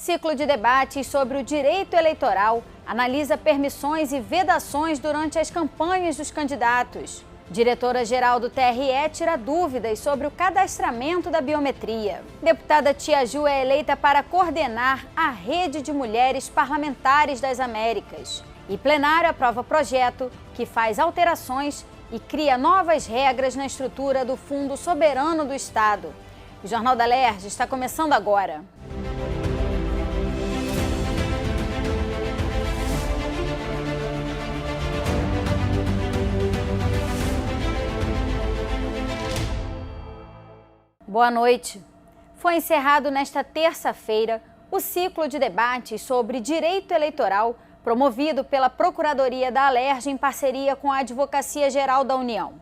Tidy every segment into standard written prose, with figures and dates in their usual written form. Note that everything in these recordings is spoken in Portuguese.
Ciclo de debates sobre o direito eleitoral analisa permissões e vedações durante as campanhas dos candidatos. Diretora-geral do TRE tira dúvidas sobre o cadastramento da biometria. Deputada Tia Ju é eleita para coordenar a Rede de Mulheres Parlamentares das Américas. E plenário aprova projeto que faz alterações e cria novas regras na estrutura do Fundo Soberano do Estado. O Jornal da Alerj está começando agora. Boa noite. Foi encerrado nesta terça-feira o ciclo de debates sobre direito eleitoral promovido pela Procuradoria da Alerj em parceria com a Advocacia Geral da União.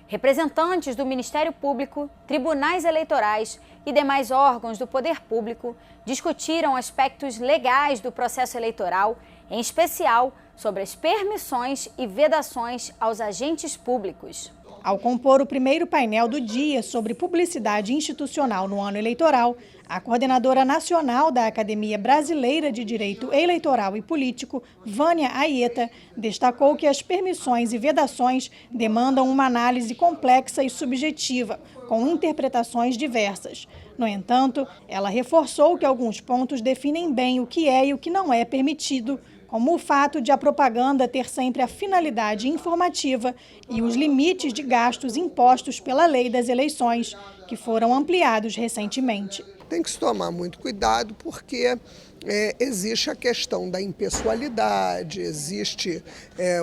Representantes do Ministério Público, tribunais eleitorais e demais órgãos do poder público discutiram aspectos legais do processo eleitoral, em especial sobre as permissões e vedações aos agentes públicos. Ao compor o primeiro painel do dia sobre publicidade institucional no ano eleitoral, a coordenadora nacional da Academia Brasileira de Direito Eleitoral e Político, Vânia Aieta, destacou que as permissões e vedações demandam uma análise complexa e subjetiva, com interpretações diversas. No entanto, ela reforçou que alguns pontos definem bem o que é e o que não é permitido, como o fato de a propaganda ter sempre a finalidade informativa e os limites de gastos impostos pela Lei das Eleições, que foram ampliados recentemente. Tem que se tomar muito cuidado porque existe a questão da impessoalidade, existe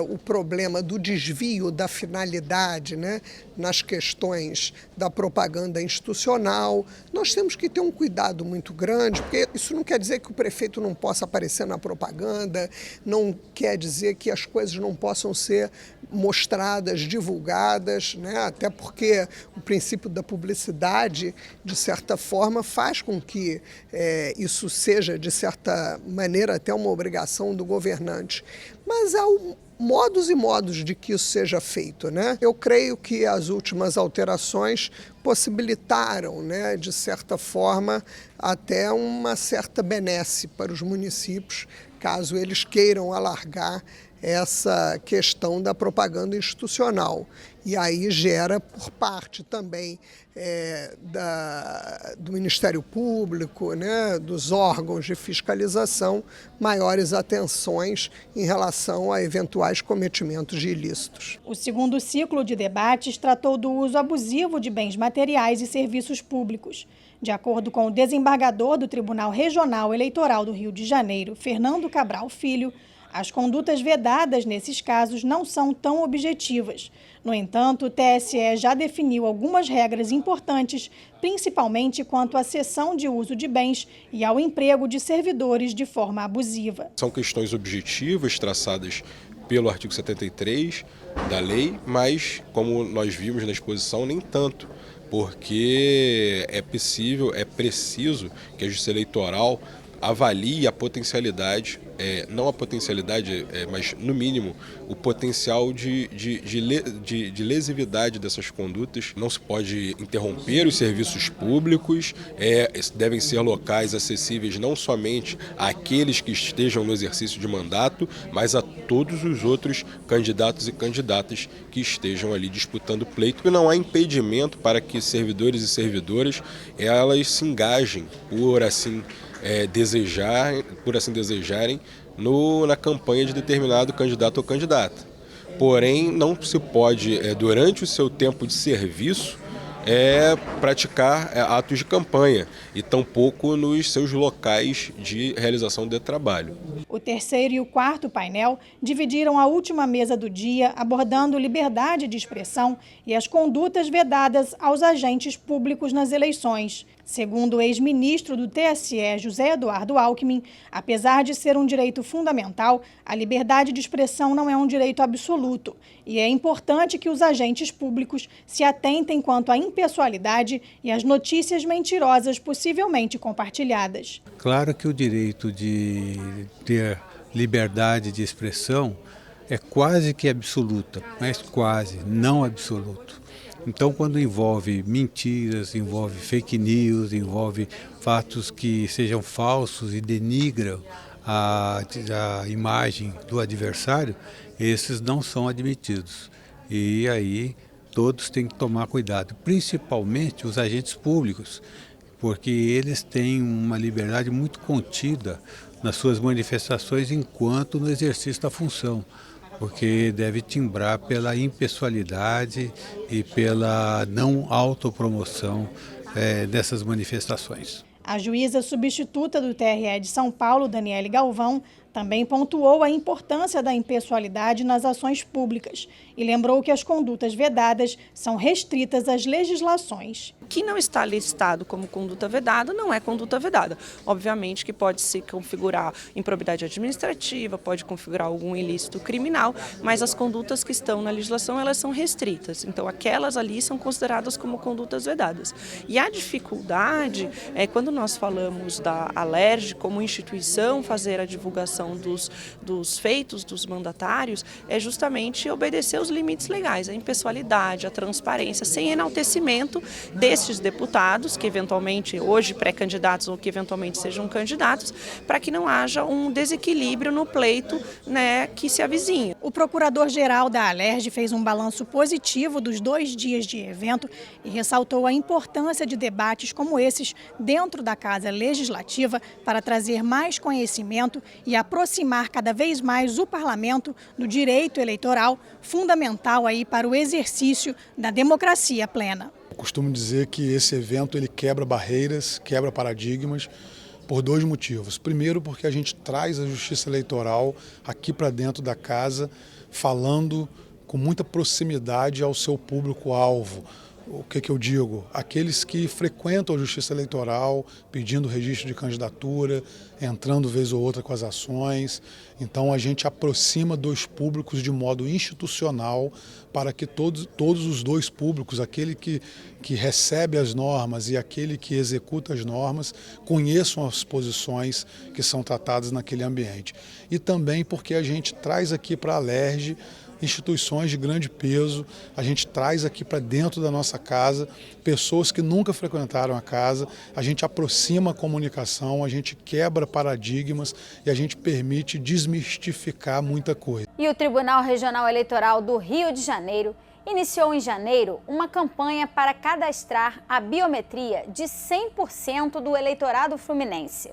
o problema do desvio da finalidade, né, nas questões da propaganda institucional. Nós temos que ter um cuidado muito grande, porque isso não quer dizer que o prefeito não possa aparecer na propaganda, não quer dizer que as coisas não possam ser mostradas, divulgadas, né? Até porque o princípio da publicidade, de certa forma, faz com que isso seja, de certa maneira, até uma obrigação do governante. Mas há modos e modos de que isso seja feito, né? Eu creio que as últimas alterações possibilitaram, né, de certa forma, até uma certa benesse para os municípios, caso eles queiram alargar essa questão da propaganda institucional. E aí gera, por parte também do Ministério Público, né, dos órgãos de fiscalização, maiores atenções em relação a eventuais cometimentos de ilícitos. O segundo ciclo de debates tratou do uso abusivo de bens materiais e serviços públicos. De acordo com o desembargador do Tribunal Regional Eleitoral do Rio de Janeiro, Fernando Cabral Filho, as condutas vedadas nesses casos não são tão objetivas. No entanto, o TSE já definiu algumas regras importantes, principalmente quanto à cessão de uso de bens e ao emprego de servidores de forma abusiva. São questões objetivas traçadas pelo artigo 73 da lei, mas, como nós vimos na exposição, nem tanto, porque é preciso que a Justiça Eleitoral avalie a potencialidade, não a potencialidade, mas no mínimo o potencial de lesividade dessas condutas. Não se pode interromper os serviços públicos, devem ser locais acessíveis não somente àqueles que estejam no exercício de mandato, mas a todos os outros candidatos e candidatas que estejam ali disputando pleito. E não há impedimento para que servidores e servidoras elas se engajem por assim desejarem na campanha de determinado candidato ou candidata. Porém, não se pode, durante o seu tempo de serviço, praticar atos de campanha e tampouco nos seus locais de realização de trabalho. O terceiro e o quarto painel dividiram a última mesa do dia, abordando liberdade de expressão e as condutas vedadas aos agentes públicos nas eleições. Segundo o ex-ministro do TSE, José Eduardo Alckmin, apesar de ser um direito fundamental, a liberdade de expressão não é um direito absoluto e é importante que os agentes públicos se atentem quanto à impessoalidade e às notícias mentirosas possivelmente compartilhadas. Claro que o direito de ter liberdade de expressão é quase que absoluta, mas quase, não absoluto. Então, quando envolve mentiras, envolve fake news, envolve fatos que sejam falsos e denigram a imagem do adversário, esses não são admitidos. E aí todos têm que tomar cuidado, principalmente os agentes públicos, porque eles têm uma liberdade muito contida nas suas manifestações enquanto no exercício da função, porque deve timbrar pela impessoalidade e pela não autopromoção dessas manifestações. A juíza substituta do TRE de São Paulo, Daniele Galvão, também pontuou a importância da impessoalidade nas ações públicas e lembrou que as condutas vedadas são restritas às legislações. O que não está listado como conduta vedada não é conduta vedada. Obviamente que pode se configurar improbidade administrativa, pode configurar algum ilícito criminal, mas as condutas que estão na legislação, elas são restritas. Então, aquelas ali são consideradas como condutas vedadas. E a dificuldade é quando nós falamos da Alerj como instituição fazer a divulgação dos feitos dos mandatários, é justamente obedecer os limites legais, a impessoalidade, a transparência, sem enaltecimento desses deputados, que eventualmente hoje pré-candidatos ou que eventualmente sejam candidatos, para que não haja um desequilíbrio no pleito, né, que se avizinha. O procurador-geral da Alerj fez um balanço positivo dos 2 dias de evento e ressaltou a importância de debates como esses dentro da Casa Legislativa para trazer mais conhecimento e aproximar cada vez mais o parlamento do direito eleitoral, fundamental aí para o exercício da democracia plena. Eu costumo dizer que esse evento ele quebra barreiras, quebra paradigmas por 2 motivos. Primeiro, porque a gente traz a justiça eleitoral aqui para dentro da casa, falando com muita proximidade ao seu público-alvo. O que eu digo? Aqueles que frequentam a Justiça Eleitoral, pedindo registro de candidatura, entrando vez ou outra com as ações. Então a gente aproxima 2 públicos de modo institucional para que todos os 2 públicos, aquele que recebe as normas e aquele que executa as normas, conheçam as posições que são tratadas naquele ambiente. E também porque a gente traz aqui para a Alerj instituições de grande peso, a gente traz aqui para dentro da nossa casa pessoas que nunca frequentaram a casa, a gente aproxima a comunicação, a gente quebra paradigmas e a gente permite desmistificar muita coisa. E o Tribunal Regional Eleitoral do Rio de Janeiro iniciou em janeiro uma campanha para cadastrar a biometria de 100% do eleitorado fluminense.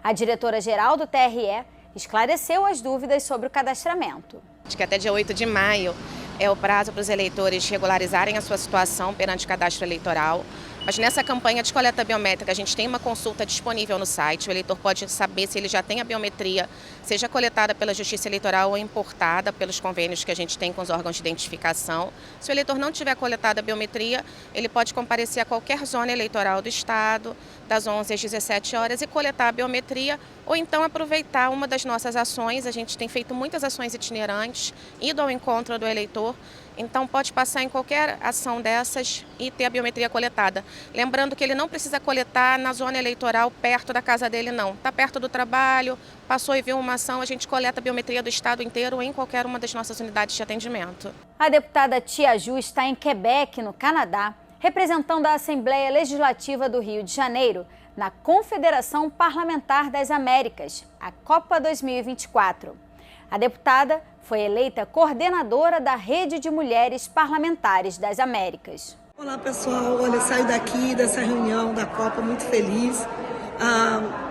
A diretora-geral do TRE esclareceu as dúvidas sobre o cadastramento. Acho que até dia 8 de maio é o prazo para os eleitores regularizarem a sua situação perante o cadastro eleitoral. Mas nessa campanha de coleta biométrica, a gente tem uma consulta disponível no site. O eleitor pode saber se ele já tem a biometria, seja coletada pela Justiça Eleitoral ou importada pelos convênios que a gente tem com os órgãos de identificação. Se o eleitor não tiver coletada a biometria, ele pode comparecer a qualquer zona eleitoral do Estado, das 11 às 17 horas, e coletar a biometria, ou então aproveitar uma das nossas ações. A gente tem feito muitas ações itinerantes, ido ao encontro do eleitor. Então pode passar em qualquer ação dessas e ter a biometria coletada. Lembrando que ele não precisa coletar na zona eleitoral perto da casa dele, não. Está perto do trabalho, passou e viu uma ação, a gente coleta a biometria do estado inteiro ou em qualquer uma das nossas unidades de atendimento. A deputada Tia Ju está em Quebec, no Canadá, representando a Assembleia Legislativa do Rio de Janeiro na Confederação Parlamentar das Américas, a Copa 2024. A deputada foi eleita coordenadora da Rede de Mulheres Parlamentares das Américas. Olá pessoal, olha, saio daqui dessa reunião da Copa muito feliz.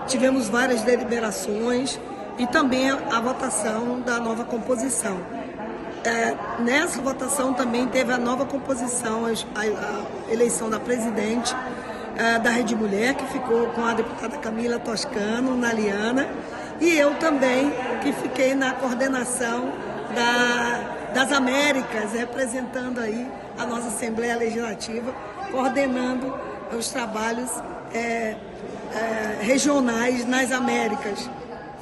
Tivemos várias deliberações e também a votação da nova composição. Nessa votação também teve a nova composição, a eleição da presidente da Rede Mulher, que ficou com a deputada Camila Toscano, Naliana, e eu também, que fiquei na coordenação das Américas, representando aí a nossa Assembleia Legislativa, coordenando os trabalhos regionais nas Américas.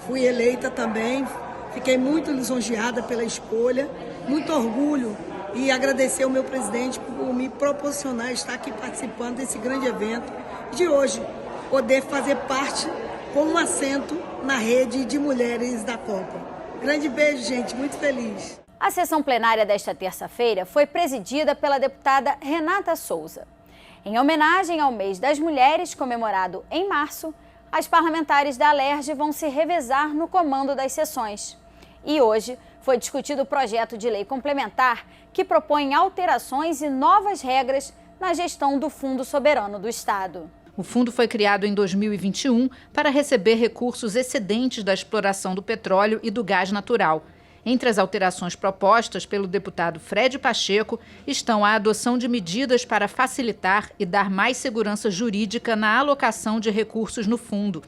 Fui eleita também, fiquei muito lisonjeada pela escolha, muito orgulho e agradecer ao meu presidente por me proporcionar estar aqui participando desse grande evento de hoje, poder fazer parte com um assento na rede de mulheres da Copa. Grande beijo, gente, muito feliz. A sessão plenária desta terça-feira foi presidida pela deputada Renata Souza. Em homenagem ao mês das mulheres, comemorado em março, as parlamentares da Alerj vão se revezar no comando das sessões. E hoje foi discutido o projeto de lei complementar que propõe alterações e novas regras na gestão do Fundo Soberano do Estado. O fundo foi criado em 2021 para receber recursos excedentes da exploração do petróleo e do gás natural. Entre as alterações propostas pelo deputado Fred Pacheco estão a adoção de medidas para facilitar e dar mais segurança jurídica na alocação de recursos no fundo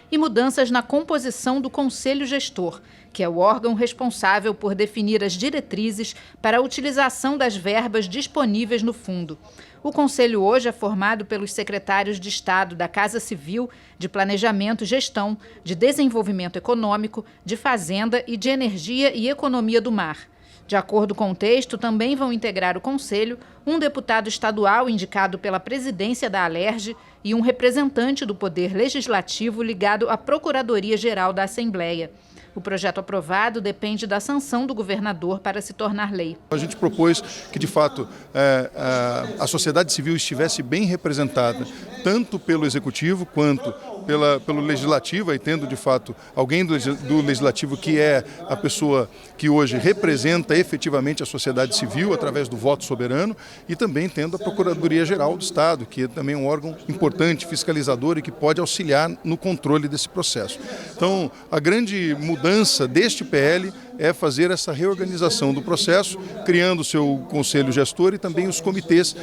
e mudanças na composição do Conselho Gestor, que é o órgão responsável por definir as diretrizes para a utilização das verbas disponíveis no fundo. O Conselho hoje é formado pelos secretários de Estado da Casa Civil, de Planejamento e Gestão, de Desenvolvimento Econômico, de Fazenda e de Energia e Economia do Mar. De acordo com o texto, também vão integrar o Conselho um deputado estadual indicado pela presidência da Alerj e um representante do Poder Legislativo ligado à Procuradoria-Geral da Assembleia. O projeto aprovado depende da sanção do governador para se tornar lei. A gente propôs que, de fato, a sociedade civil estivesse bem representada, tanto pelo Executivo quanto pelo Legislativo, e tendo, de fato, alguém do Legislativo que é a pessoa que hoje representa efetivamente a sociedade civil através do voto soberano, e também tendo a Procuradoria-Geral do Estado, que é também um órgão importante, fiscalizador e que pode auxiliar no controle desse processo. Então, a grande mudança deste PL é fazer essa reorganização do processo, criando o seu conselho gestor e também os comitês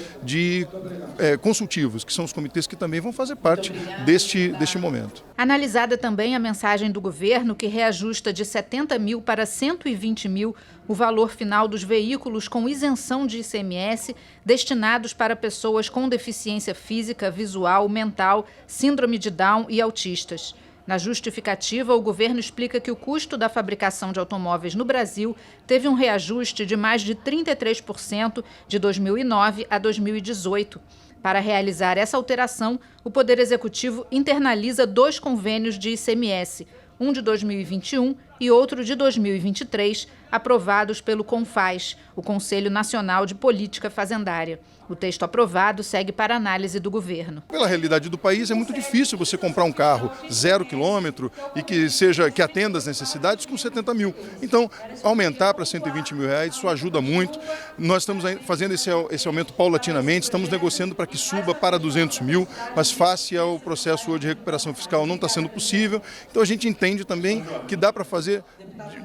consultivos, que são os comitês que também vão fazer parte deste momento. Analisada também a mensagem do governo, que reajusta de 70 mil para 120 mil o valor final dos veículos com isenção de ICMS destinados para pessoas com deficiência física, visual, mental, síndrome de Down e autistas. Na justificativa, o governo explica que o custo da fabricação de automóveis no Brasil teve um reajuste de mais de 33% de 2009 a 2018. Para realizar essa alteração, o Poder Executivo internaliza 2 convênios de ICMS, um de 2021 e outro de 2023, aprovados pelo CONFAZ, o Conselho Nacional de Política Fazendária. O texto aprovado segue para análise do governo. Pela realidade do país, é muito difícil você comprar um carro 0 quilômetro e que atenda às necessidades com 70 mil. Então, aumentar para 120 mil reais, isso ajuda muito. Nós estamos fazendo esse aumento paulatinamente, estamos negociando para que suba para 200 mil, mas face ao processo de recuperação fiscal não está sendo possível. Então, a gente entende também que dá para fazer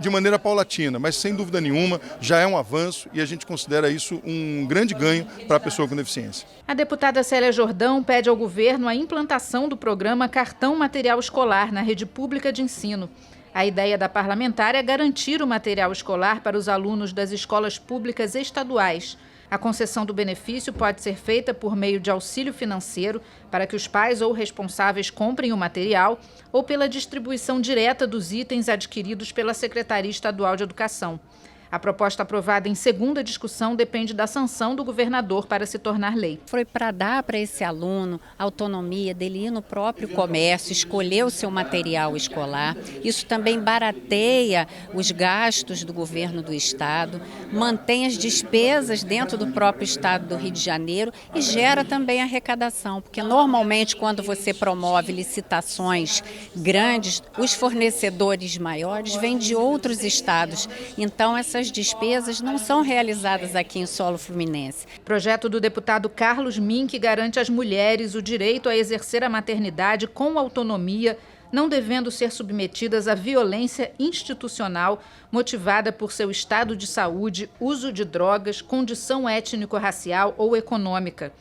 de maneira paulatina, mas sem dúvida nenhuma já é um avanço e a gente considera isso um grande ganho para a pessoa com deficiência. A deputada Célia Jordão pede ao governo a implantação do programa Cartão Material Escolar na rede pública de ensino. A ideia da parlamentar é garantir o material escolar para os alunos das escolas públicas estaduais. A concessão do benefício pode ser feita por meio de auxílio financeiro para que os pais ou responsáveis comprem o material ou pela distribuição direta dos itens adquiridos pela Secretaria Estadual de Educação. A proposta aprovada em segunda discussão depende da sanção do governador para se tornar lei. Foi para dar para esse aluno a autonomia dele ir no próprio comércio, escolher o seu material escolar. Isso também barateia os gastos do governo do estado, mantém as despesas dentro do próprio estado do Rio de Janeiro e gera também arrecadação, porque normalmente quando você promove licitações grandes, os fornecedores maiores vêm de outros estados. Então essas despesas não são realizadas aqui em solo fluminense. Projeto do deputado Carlos Mink garante às mulheres o direito a exercer a maternidade com autonomia, não devendo ser submetidas à violência institucional motivada por seu estado de saúde, uso de drogas, condição étnico-racial ou econômica.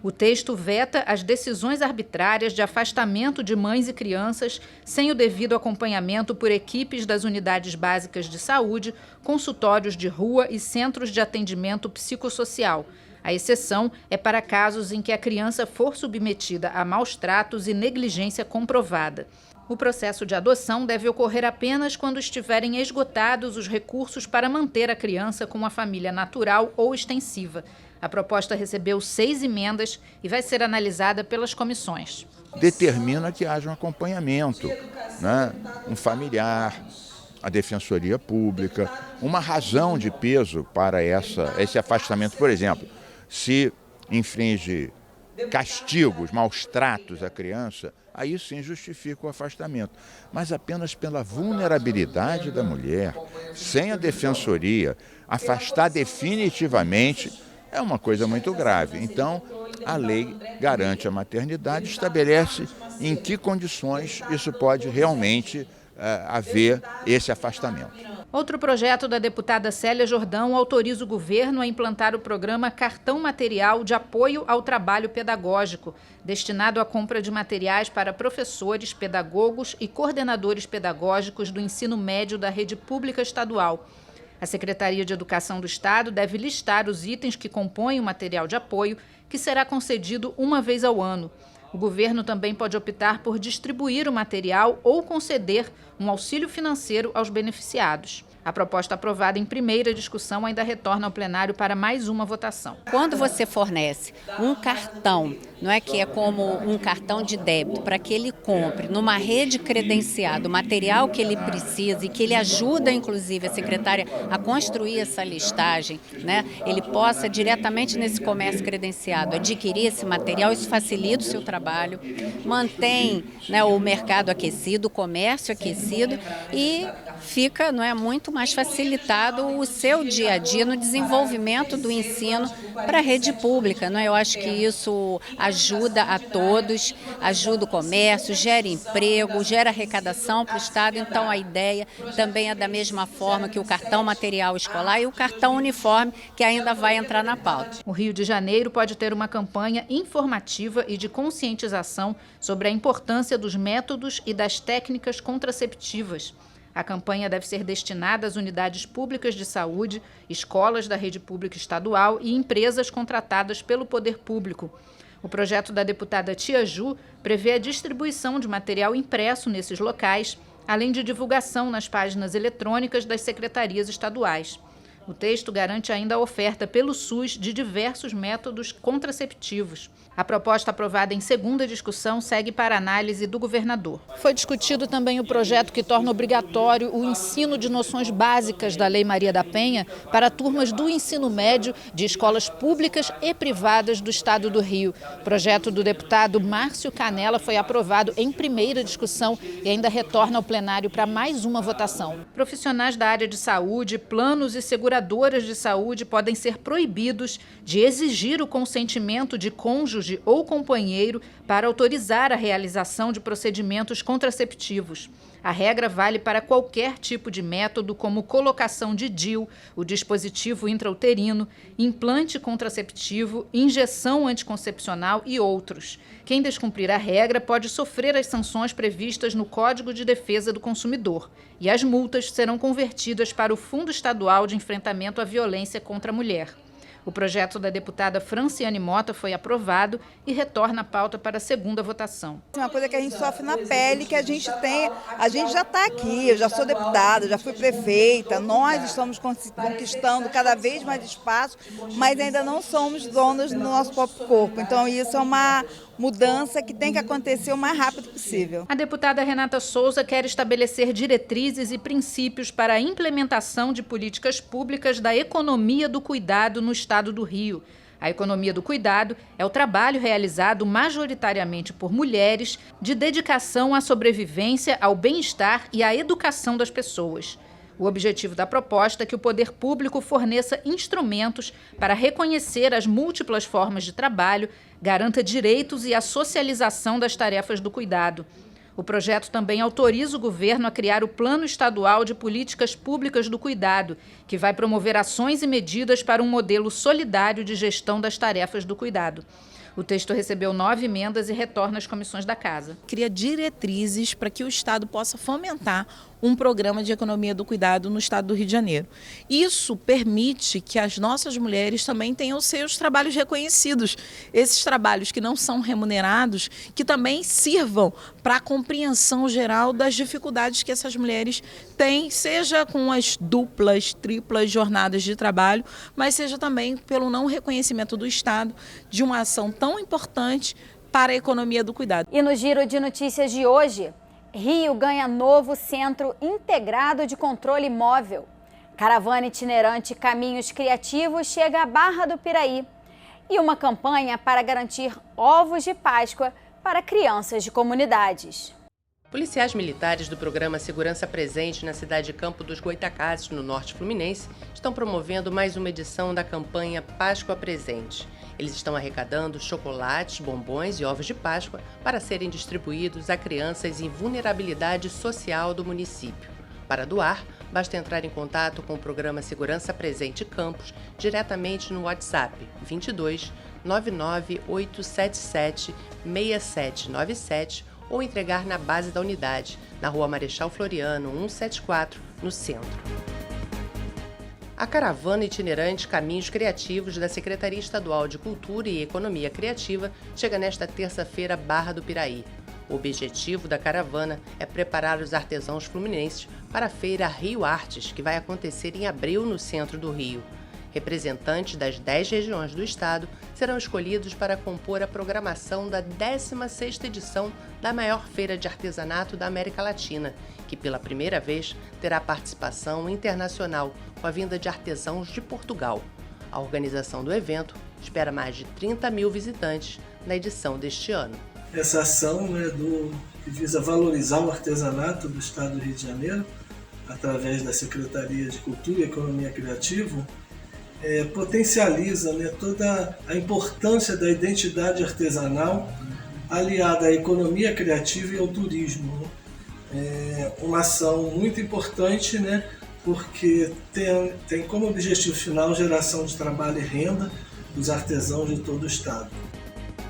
O texto veta as decisões arbitrárias de afastamento de mães e crianças sem o devido acompanhamento por equipes das unidades básicas de saúde, consultórios de rua e centros de atendimento psicossocial. A exceção é para casos em que a criança for submetida a maus tratos e negligência comprovada. O processo de adoção deve ocorrer apenas quando estiverem esgotados os recursos para manter a criança com uma família natural ou extensiva. A proposta recebeu 6 emendas e vai ser analisada pelas comissões. Determina que haja um acompanhamento, né? Um familiar, a Defensoria Pública. Uma razão de peso para esse afastamento, por exemplo, se infringe castigos, maus tratos à criança, aí sim justifica o afastamento. Mas apenas pela vulnerabilidade da mulher, sem a defensoria, afastar definitivamente é uma coisa muito grave. Então, a lei garante a maternidade, estabelece em que condições isso pode realmente haver esse afastamento. Outro projeto da deputada Célia Jordão autoriza o governo a implantar o programa Cartão Material de Apoio ao Trabalho Pedagógico, destinado à compra de materiais para professores, pedagogos e coordenadores pedagógicos do ensino médio da rede pública estadual. A Secretaria de Educação do Estado deve listar os itens que compõem o material de apoio, que será concedido uma vez ao ano. O governo também pode optar por distribuir o material ou conceder um auxílio financeiro aos beneficiados. A proposta aprovada em primeira discussão ainda retorna ao plenário para mais uma votação. Quando você fornece um cartão, não é que é como um cartão de débito, para que ele compre numa rede credenciada o material que ele precisa e que ele ajuda, inclusive, a secretária a construir essa listagem, né? Ele possa diretamente nesse comércio credenciado adquirir esse material, isso facilita o seu trabalho, mantém, né, o mercado aquecido, o comércio aquecido e fica, não é, muito mais facilitado o seu dia a dia no desenvolvimento do ensino para a rede pública, não é? Eu acho que isso ajuda a todos, ajuda o comércio, gera emprego, gera arrecadação para o Estado. Então a ideia também é da mesma forma que o cartão material escolar e o cartão uniforme, que ainda vai entrar na pauta. O Rio de Janeiro pode ter uma campanha informativa e de conscientização sobre a importância dos métodos e das técnicas contraceptivas. A campanha deve ser destinada às unidades públicas de saúde, escolas da rede pública estadual e empresas contratadas pelo poder público. O projeto da deputada Tia Ju prevê a distribuição de material impresso nesses locais, além de divulgação nas páginas eletrônicas das secretarias estaduais. O texto garante ainda a oferta pelo SUS de diversos métodos contraceptivos. A proposta aprovada em segunda discussão segue para análise do governador. Foi discutido também o projeto que torna obrigatório o ensino de noções básicas da Lei Maria da Penha para turmas do ensino médio de escolas públicas e privadas do Estado do Rio. O projeto do deputado Márcio Canella foi aprovado em primeira discussão e ainda retorna ao plenário para mais uma votação. Profissionais da área de saúde, planos e seguradoras de saúde podem ser proibidos de exigir o consentimento de cônjuge ou companheiro para autorizar a realização de procedimentos contraceptivos. A regra vale para qualquer tipo de método, como colocação de DIU, o dispositivo intrauterino, implante contraceptivo, injeção anticoncepcional e outros. Quem descumprir a regra pode sofrer as sanções previstas no Código de Defesa do Consumidor. E as multas serão convertidas para o Fundo Estadual de Enfrentamento à Violência contra a Mulher. O projeto da deputada Franciane Mota foi aprovado e retorna a pauta para a segunda votação. Uma coisa que a gente sofre na pele, que a gente já está aqui, eu já sou deputada, já fui prefeita, nós estamos conquistando cada vez mais espaço, mas ainda não somos donas do nosso próprio corpo. Então isso é uma mudança que tem que acontecer o mais rápido possível. A deputada Renata Souza quer estabelecer diretrizes e princípios para a implementação de políticas públicas da economia do cuidado no Estado do Rio. A economia do cuidado é o trabalho realizado majoritariamente por mulheres de dedicação à sobrevivência, ao bem-estar e à educação das pessoas. O objetivo da proposta é que o poder público forneça instrumentos para reconhecer as múltiplas formas de trabalho, garanta direitos e a socialização das tarefas do cuidado. O projeto também autoriza o governo a criar o Plano Estadual de Políticas Públicas do Cuidado, que vai promover ações e medidas para um modelo solidário de gestão das tarefas do cuidado. O texto recebeu 9 emendas e retorna às comissões da Casa. Cria diretrizes para que o Estado possa fomentar um programa de economia do cuidado no Estado do Rio de Janeiro. Isso permite que as nossas mulheres também tenham seus trabalhos reconhecidos. Esses trabalhos que não são remunerados, que também sirvam para a compreensão geral das dificuldades que essas mulheres têm, seja com as duplas, triplas jornadas de trabalho, mas seja também pelo não reconhecimento do Estado de uma ação tão importante para a economia do cuidado. E no Giro de Notícias de hoje, Rio ganha novo centro integrado de controle móvel. Caravana itinerante Caminhos Criativos chega à Barra do Piraí. E uma campanha para garantir ovos de Páscoa para crianças de comunidades. Policiais militares do programa Segurança Presente na cidade de Campo dos Goitacazes, no norte fluminense, estão promovendo mais uma edição da campanha Páscoa Presente. Eles estão arrecadando chocolates, bombons e ovos de Páscoa para serem distribuídos a crianças em vulnerabilidade social do município. Para doar, basta entrar em contato com o programa Segurança Presente Campos diretamente no WhatsApp 22 99877 6797 ou entregar na base da unidade, na Rua Marechal Floriano, 174, no centro. A caravana itinerante Caminhos Criativos da Secretaria Estadual de Cultura e Economia Criativa chega nesta terça-feira à Barra do Piraí. O objetivo da caravana é preparar os artesãos fluminenses para a feira Rio Artes, que vai acontecer em abril no centro do Rio. Representantes das 10 regiões do estado serão escolhidos para compor a programação da 16ª edição da maior feira de artesanato da América Latina, que pela primeira vez terá participação internacional com a vinda de artesãos de Portugal. A organização do evento espera mais de 30 mil visitantes na edição deste ano. Essa ação que visa valorizar o artesanato do estado do Rio de Janeiro, através da Secretaria de Cultura e Economia Criativa, potencializa toda a importância da identidade artesanal aliada à economia criativa e ao turismo. É uma ação muito importante, porque tem como objetivo final geração de trabalho e renda dos artesãos de todo o estado.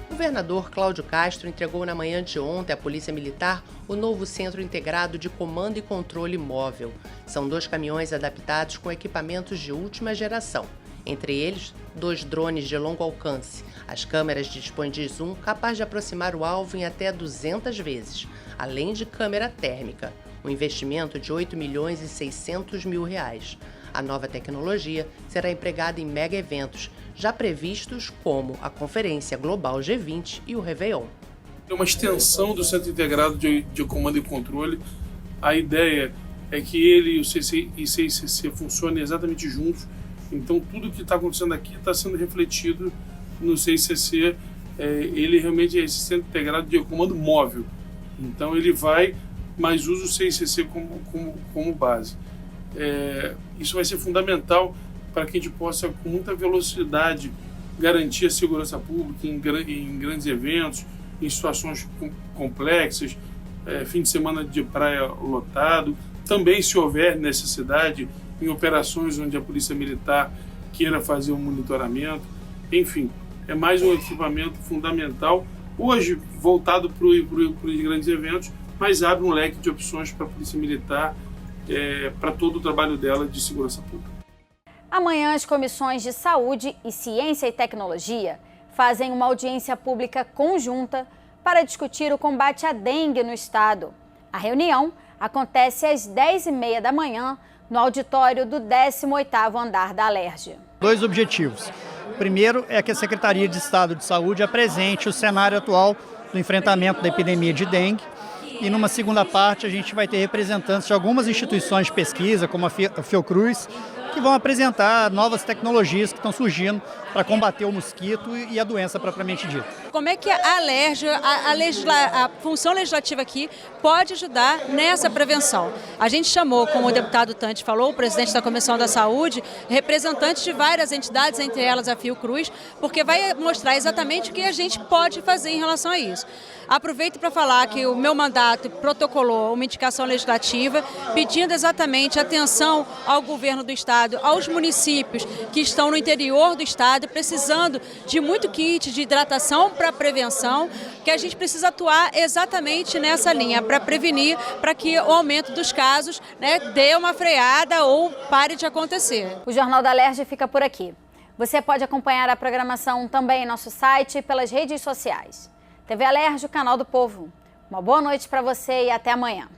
O governador Cláudio Castro entregou na manhã de ontem à Polícia Militar o novo Centro Integrado de Comando e Controle Móvel. São 2 caminhões adaptados com equipamentos de última geração. Entre eles, 2 drones de longo alcance. As câmeras dispõem de zoom capaz de aproximar o alvo em até 200 vezes, além de câmera térmica. Um investimento de R$ 8.600.000. A nova tecnologia será empregada em mega eventos, já previstos como a Conferência Global G20 e o Réveillon. É uma extensão do Centro Integrado de Comando e Controle. A ideia é que ele e o CICC funcionem exatamente juntos. Então, tudo que está acontecendo aqui está sendo refletido no CICC. Ele realmente é esse Centro Integrado de Comando Móvel. Então, ele vai, mas usa o CICC como base. Isso vai ser fundamental para que a gente possa, com muita velocidade, garantir a segurança pública em grandes eventos, em situações complexas, fim de semana de praia lotado. Também, se houver necessidade, em operações onde a Polícia Militar queira fazer um monitoramento. Enfim, é mais um equipamento fundamental, hoje voltado para os grandes eventos, mas abre um leque de opções para a Polícia Militar, para todo o trabalho dela de segurança pública. Amanhã, as comissões de Saúde e Ciência e Tecnologia fazem uma audiência pública conjunta para discutir o combate à dengue no estado. A reunião acontece às 10h30 da manhã, no auditório do 18º andar da Alerj. 2 objetivos. O primeiro é que a Secretaria de Estado de Saúde apresente o cenário atual do enfrentamento da epidemia de dengue. E numa segunda parte a gente vai ter representantes de algumas instituições de pesquisa, como a Fiocruz, que vão apresentar novas tecnologias que estão surgindo para combater o mosquito e a doença propriamente dita. Como é que a Alerj, a função legislativa aqui, pode ajudar nessa prevenção? A gente chamou, como o deputado Tante falou, o presidente da Comissão da Saúde, representantes de várias entidades, entre elas a Fiocruz, porque vai mostrar exatamente o que a gente pode fazer em relação a isso. Aproveito para falar que o meu mandato protocolou uma indicação legislativa pedindo exatamente atenção ao governo do estado, aos municípios que estão no interior do estado, precisando de muito kit de hidratação para prevenção, que a gente precisa atuar exatamente nessa linha, para prevenir, para que o aumento dos casos dê uma freada ou pare de acontecer. O Jornal da Alerj fica por aqui. Você pode acompanhar a programação também em nosso site e pelas redes sociais. TV Alerj, o canal do povo. Uma boa noite para você e até amanhã.